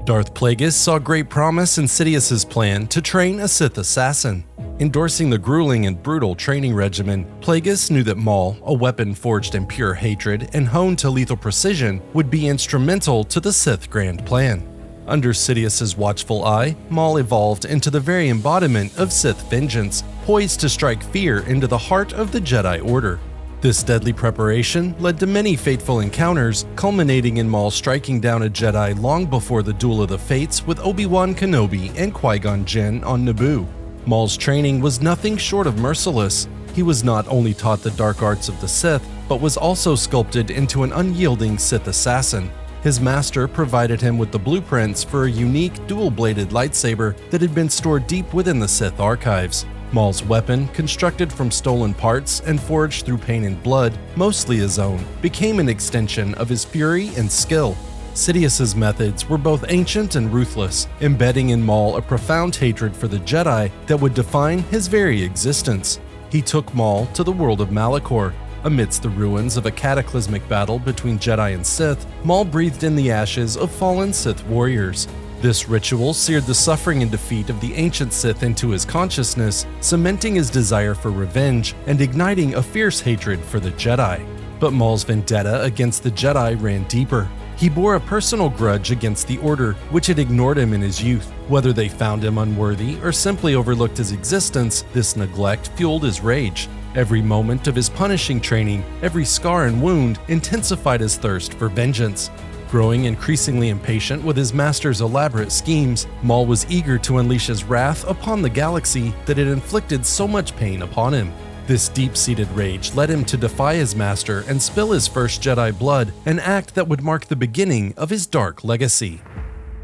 Darth Plagueis saw great promise in Sidious's plan to train a Sith assassin. Endorsing the grueling and brutal training regimen, Plagueis knew that Maul, a weapon forged in pure hatred and honed to lethal precision, would be instrumental to the Sith grand plan. Under Sidious's watchful eye, Maul evolved into the very embodiment of Sith vengeance, poised to strike fear into the heart of the Jedi Order. This deadly preparation led to many fateful encounters, culminating in Maul striking down a Jedi long before the Duel of the Fates with Obi-Wan Kenobi and Qui-Gon Jinn on Naboo. Maul's training was nothing short of merciless. He was not only taught the dark arts of the Sith, but was also sculpted into an unyielding Sith assassin. His master provided him with the blueprints for a unique dual-bladed lightsaber that had been stored deep within the Sith archives. Maul's weapon, constructed from stolen parts and forged through pain and blood, mostly his own, became an extension of his fury and skill. Sidious's methods were both ancient and ruthless, embedding in Maul a profound hatred for the Jedi that would define his very existence. He took Maul to the world of Malachor. Amidst the ruins of a cataclysmic battle between Jedi and Sith, Maul breathed in the ashes of fallen Sith warriors. This ritual seared the suffering and defeat of the ancient Sith into his consciousness, cementing his desire for revenge and igniting a fierce hatred for the Jedi. But Maul's vendetta against the Jedi ran deeper. He bore a personal grudge against the Order, which had ignored him in his youth. Whether they found him unworthy or simply overlooked his existence, this neglect fueled his rage. Every moment of his punishing training, every scar and wound, intensified his thirst for vengeance. Growing increasingly impatient with his master's elaborate schemes, Maul was eager to unleash his wrath upon the galaxy that had inflicted so much pain upon him. This deep-seated rage led him to defy his master and spill his first Jedi blood, an act that would mark the beginning of his dark legacy.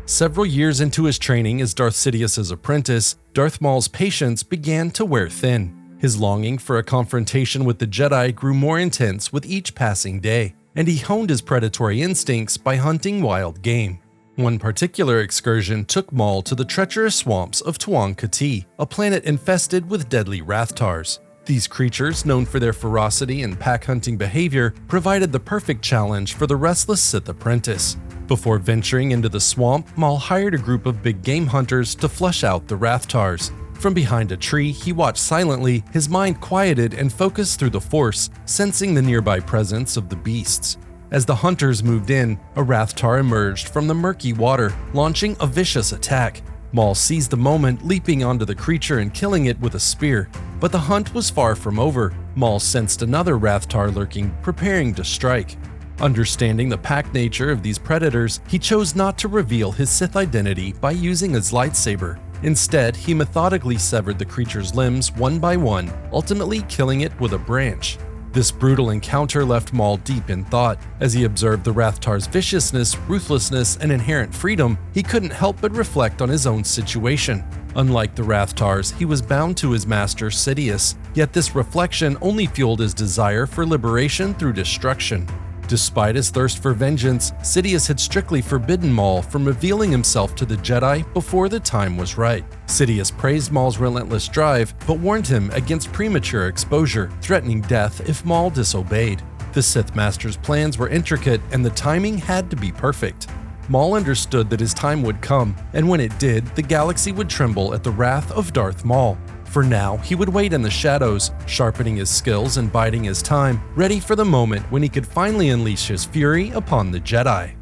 Several years into his training as Darth Sidious's apprentice, Darth Maul's patience began to wear thin. His longing for a confrontation with the Jedi grew more intense with each passing day, and he honed his predatory instincts by hunting wild game. One particular excursion took Maul to the treacherous swamps of Tuan Kati, a planet infested with deadly Rathtars. These creatures, known for their ferocity and pack-hunting behavior, provided the perfect challenge for the restless Sith Apprentice. Before venturing into the swamp, Maul hired a group of big game hunters to flush out the Rathtars. From behind a tree, he watched silently, his mind quieted and focused through the Force, sensing the nearby presence of the beasts. As the hunters moved in, a Rathtar emerged from the murky water, launching a vicious attack. Maul seized the moment, leaping onto the creature and killing it with a spear. But the hunt was far from over. Maul sensed another Rathtar lurking, preparing to strike. Understanding the pack nature of these predators, he chose not to reveal his Sith identity by using his lightsaber. Instead, he methodically severed the creature's limbs one by one, ultimately killing it with a branch. This brutal encounter left Maul deep in thought. As he observed the Rathtar's viciousness, ruthlessness, and inherent freedom, he couldn't help but reflect on his own situation. Unlike the Rathtars, he was bound to his master Sidious, yet this reflection only fueled his desire for liberation through destruction. Despite his thirst for vengeance, Sidious had strictly forbidden Maul from revealing himself to the Jedi before the time was right. Sidious praised Maul's relentless drive, but warned him against premature exposure, threatening death if Maul disobeyed. The Sith Master's plans were intricate, and the timing had to be perfect. Maul understood that his time would come, and when it did, the galaxy would tremble at the wrath of Darth Maul. For now, he would wait in the shadows, sharpening his skills and biding his time, ready for the moment when he could finally unleash his fury upon the Jedi.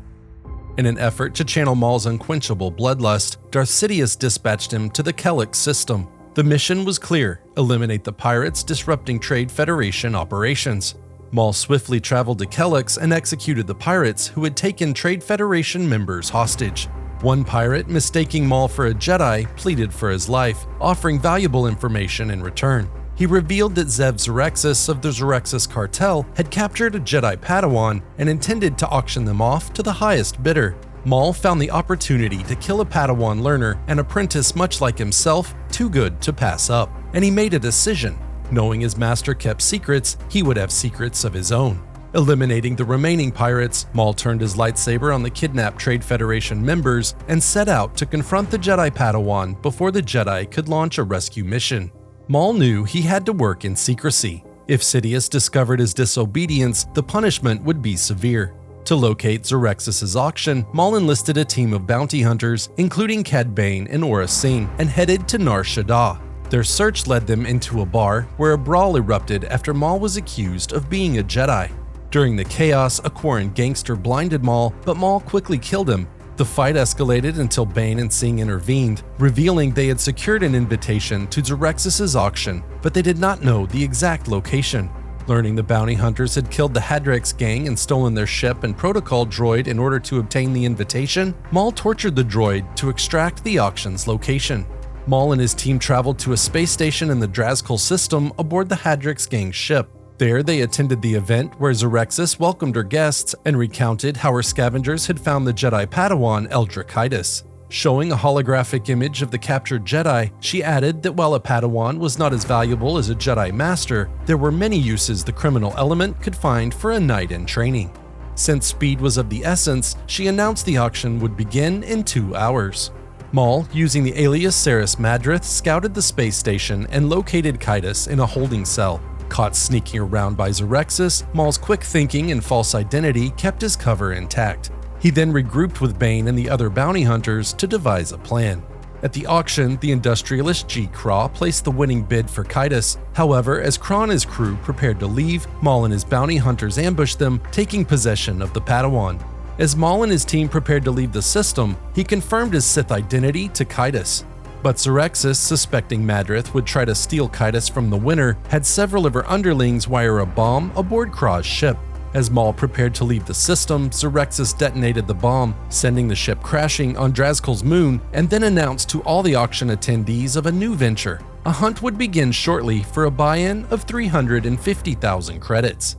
In an effort to channel Maul's unquenchable bloodlust, Darth Sidious dispatched him to the Kellic system. The mission was clear: eliminate the pirates disrupting Trade Federation operations. Maul swiftly traveled to Kellic and executed the pirates who had taken Trade Federation members hostage. One pirate, mistaking Maul for a Jedi, pleaded for his life, offering valuable information in return. He revealed that Zev Zerexis of the Zerexis cartel had captured a Jedi Padawan and intended to auction them off to the highest bidder. Maul found the opportunity to kill a Padawan learner, an apprentice much like himself, too good to pass up, and he made a decision. Knowing his master kept secrets, he would have secrets of his own. Eliminating the remaining pirates, Maul turned his lightsaber on the kidnapped Trade Federation members and set out to confront the Jedi Padawan before the Jedi could launch a rescue mission. Maul knew he had to work in secrecy. If Sidious discovered his disobedience, the punishment would be severe. To locate Xerxes' auction, Maul enlisted a team of bounty hunters, including Cad Bane and Aurra Sing, and headed to Nar Shaddaa. Their search led them into a bar where a brawl erupted after Maul was accused of being a Jedi. During the chaos, a Quarren gangster blinded Maul, but Maul quickly killed him. The fight escalated until Bane and Sing intervened, revealing they had secured an invitation to Xerxes' auction, but they did not know the exact location. Learning the bounty hunters had killed the Hadrex gang and stolen their ship and protocol droid in order to obtain the invitation, Maul tortured the droid to extract the auction's location. Maul and his team traveled to a space station in the Drazkul system aboard the Hadrex gang's ship. There, they attended the event where Xerxes welcomed her guests and recounted how her scavengers had found the Jedi Padawan Eldrikitis. Showing a holographic image of the captured Jedi, she added that while a Padawan was not as valuable as a Jedi Master, there were many uses the criminal element could find for a knight in training. Since speed was of the essence, she announced the auction would begin in 2 hours. Maul, using the alias Saris Madrith, scouted the space station and located Kitus in a holding cell. Caught sneaking around by Xerxes, Maul's quick thinking and false identity kept his cover intact. He then regrouped with Bane and the other bounty hunters to devise a plan. At the auction, the industrialist G. Craw placed the winning bid for Kitus. However, as Craw and his crew prepared to leave, Maul and his bounty hunters ambushed them, taking possession of the Padawan. As Maul and his team prepared to leave the system, he confirmed his Sith identity to Kitus. But Xerxes, suspecting Madrith would try to steal Kitus from the winner, had several of her underlings wire a bomb aboard Craw's ship. As Maul prepared to leave the system, Xerxes detonated the bomb, sending the ship crashing on Drazkul's moon, and then announced to all the auction attendees of a new venture. A hunt would begin shortly for a buy-in of 350,000 credits.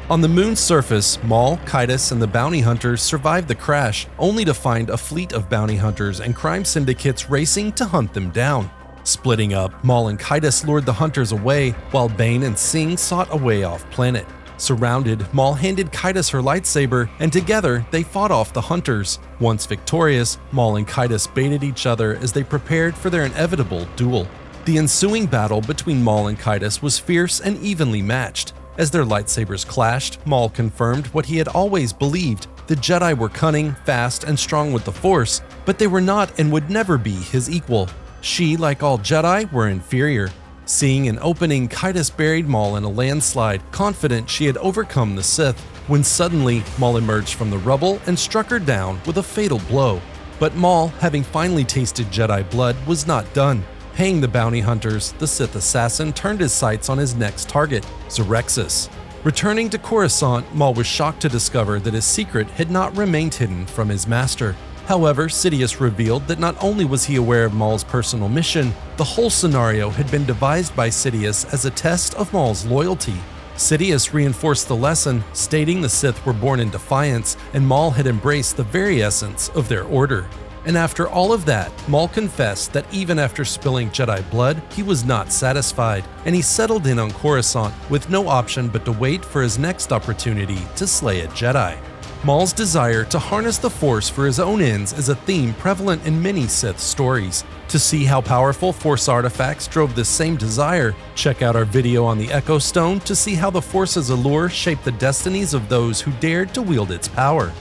On the moon's surface, Maul, Kitus, and the bounty hunters survived the crash, only to find a fleet of bounty hunters and crime syndicates racing to hunt them down. Splitting up, Maul and Kitus lured the hunters away, while Bane and Sing sought a way off-planet. Surrounded, Maul handed Kitus her lightsaber, and together they fought off the hunters. Once victorious, Maul and Kitus baited each other as they prepared for their inevitable duel. The ensuing battle between Maul and Kitus was fierce and evenly matched. As their lightsabers clashed, Maul confirmed what he had always believed: the Jedi were cunning, fast, and strong with the Force, but they were not and would never be his equal. She, like all Jedi, were inferior. Seeing an opening, Kitus buried Maul in a landslide, confident she had overcome the Sith, when suddenly Maul emerged from the rubble and struck her down with a fatal blow. But Maul, having finally tasted Jedi blood, was not done. Paying the bounty hunters, the Sith assassin turned his sights on his next target, Xerxes. Returning to Coruscant, Maul was shocked to discover that his secret had not remained hidden from his master. However, Sidious revealed that not only was he aware of Maul's personal mission, the whole scenario had been devised by Sidious as a test of Maul's loyalty. Sidious reinforced the lesson, stating the Sith were born in defiance and Maul had embraced the very essence of their order. And after all of that, Maul confessed that even after spilling Jedi blood, he was not satisfied, and he settled in on Coruscant with no option but to wait for his next opportunity to slay a Jedi. Maul's desire to harness the Force for his own ends is a theme prevalent in many Sith stories. To see how powerful Force artifacts drove this same desire, check out our video on the Echo Stone to see how the Force's allure shaped the destinies of those who dared to wield its power.